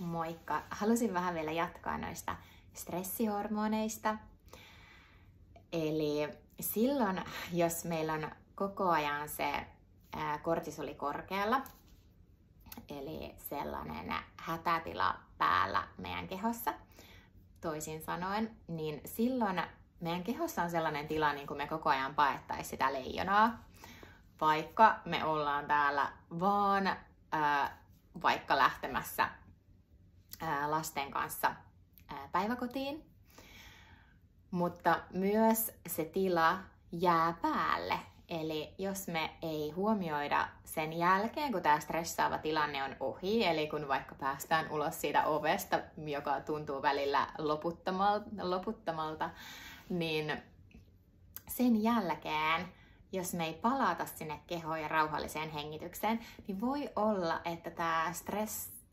Moikka! Halusin vähän vielä jatkaa noista stressihormoneista. Eli silloin, jos meillä on koko ajan se kortisoli korkealla, eli sellainen hätätila päällä meidän kehossa, toisin sanoen, niin silloin meidän kehossa on sellainen tila, niin kuin me koko ajan paettaisiin sitä leijonaa, vaikka me ollaan täällä vaan vaikka lähtemässä lasten kanssa päiväkotiin, mutta myös se tila jää päälle. Eli jos me ei huomioida sen jälkeen, kun tämä stressaava tilanne on ohi, eli kun vaikka päästään ulos siitä ovesta, joka tuntuu välillä loputtomalta, niin sen jälkeen, jos me ei palata sinne kehoon ja rauhalliseen hengitykseen, niin voi olla, että tämä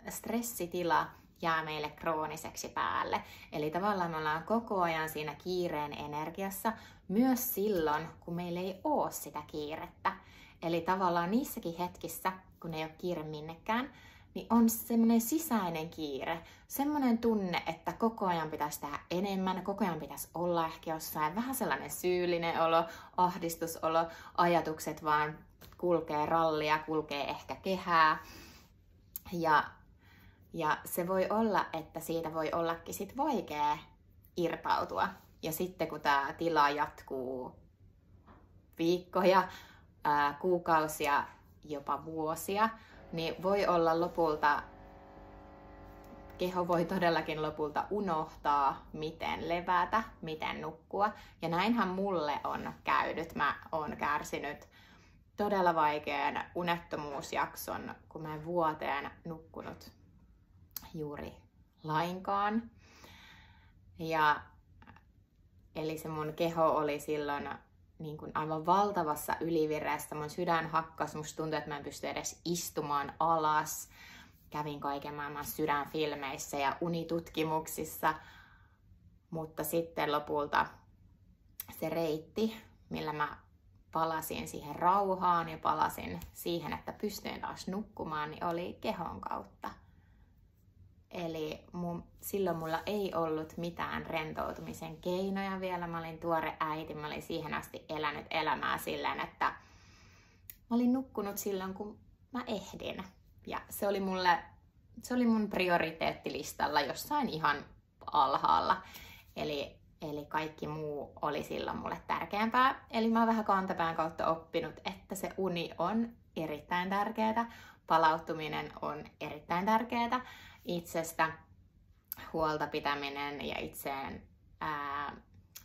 stressitila jää meille krooniseksi päälle. Eli tavallaan me ollaan koko ajan siinä kiireen energiassa, myös silloin, kun meillä ei ole sitä kiirettä. Eli tavallaan niissäkin hetkissä, kun ei ole kiire minnekään, niin on semmoinen sisäinen kiire. Semmoinen tunne, että koko ajan pitäisi tehdä enemmän, koko ajan pitäisi olla ehkä jossain. Vähän sellainen syyllinen olo, ahdistusolo, ajatukset vaan kulkee rallia, kulkee ehkä kehää. Ja se voi olla, että siitä voi ollakin sit vaikea irtautua. Ja sitten kun tämä tila jatkuu viikkoja, kuukausia, jopa vuosia, niin voi olla lopulta, keho voi todellakin lopulta unohtaa, miten levätä, miten nukkua. Ja näinhän mulle on käynyt. Mä oon kärsinyt todella vaikean unettomuusjakson, kun mä en vuoteen nukkunut juuri lainkaan. Eli se mun keho oli silloin niin kuin aivan valtavassa ylivireessä. Mun sydän hakkas, musta tuntui, että mä en pysty edes istumaan alas. Kävin kaiken maailman sydänfilmeissä ja unitutkimuksissa. Mutta sitten lopulta se reitti, millä mä palasin siihen rauhaan ja palasin siihen, että pystyin taas nukkumaan, niin oli kehon kautta. Eli silloin mulla ei ollut mitään rentoutumisen keinoja vielä. Mä olin tuore äiti, mä olin siihen asti elänyt elämää silleen, että mä olin nukkunut silloin, kun mä ehdin. Ja se oli mun prioriteettilistalla jossain ihan alhaalla. Eli kaikki muu oli silloin mulle tärkeämpää. Eli mä oon vähän kantapään kautta oppinut, että se uni on erittäin tärkeää. Palautuminen on erittäin tärkeää. Itsestä huolta pitäminen ja itseen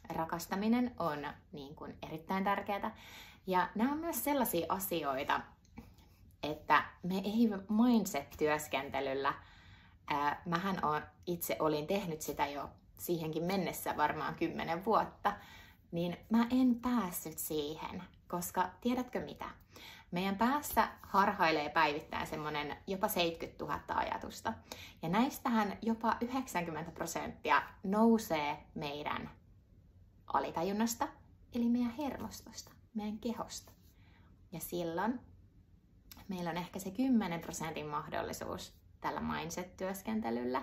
rakastaminen on niin kuin erittäin tärkeää. Ja nämä on myös sellaisia asioita, että me ei mindset-työskentelyllä, mähän itse olin tehnyt sitä jo siihenkin mennessä varmaan 10 vuotta, niin mä en päässyt siihen, koska tiedätkö mitä? Meidän päässä harhailee päivittäin semmoinen jopa 70 000 ajatusta. Ja näistähän jopa 90% nousee meidän alitajunnasta, eli meidän hermostosta, meidän kehosta. Ja silloin meillä on ehkä se 10% mahdollisuus tällä mindset-työskentelyllä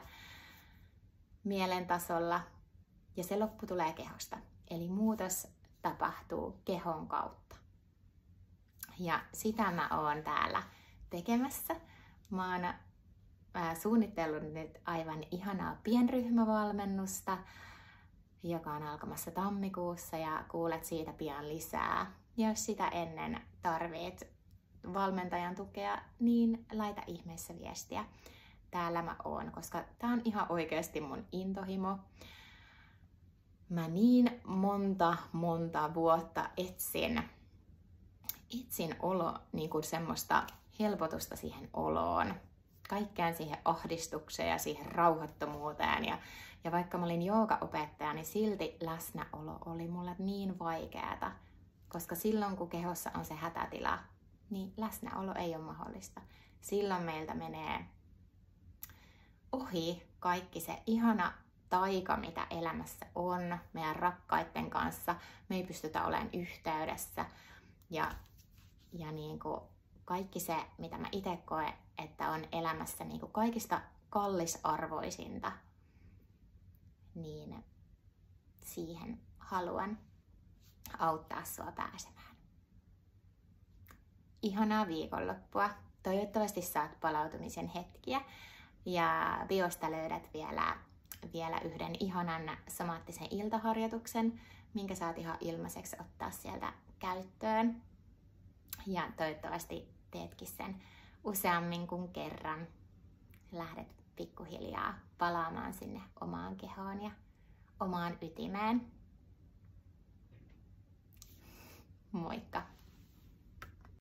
mielen tasolla, ja se loppu tulee kehosta. Eli muutos tapahtuu kehon kautta. Ja sitä mä oon täällä tekemässä. Mä oon suunnitellut nyt aivan ihanaa pienryhmävalmennusta, joka on alkamassa tammikuussa, ja kuulet siitä pian lisää. Ja jos sitä ennen tarvit valmentajan tukea, niin laita ihmeessä viestiä. Täällä mä oon, koska tää on ihan oikeasti mun intohimo. Mä niin monta vuotta etsin niin kuin semmoista helpotusta siihen oloon, kaikkeen siihen ahdistukseen ja siihen rauhattomuuteen. Ja vaikka mä olin joogaopettaja, niin silti läsnäolo oli mulle niin vaikeata, koska silloin kun kehossa on se hätätila, niin läsnäolo ei ole mahdollista. Silloin meiltä menee ohi kaikki se ihana taika, mitä elämässä on, meidän rakkaiden kanssa. Me ei pystytä olemaan yhteydessä. Ja niin kuin kaikki se, mitä mä itse koen, että on elämässä niin kuin kaikista kallisarvoisinta, niin siihen haluan auttaa sua pääsemään. Ihanaa viikonloppua. Toivottavasti saat palautumisen hetkiä ja biosta löydät vielä yhden ihanan somaattisen iltaharjoituksen, minkä saat ihan ilmaiseksi ottaa sieltä käyttöön. Ja toivottavasti teetkin sen useammin kuin kerran. Lähdet pikkuhiljaa palaamaan sinne omaan kehoon ja omaan ytimeen. Moikka!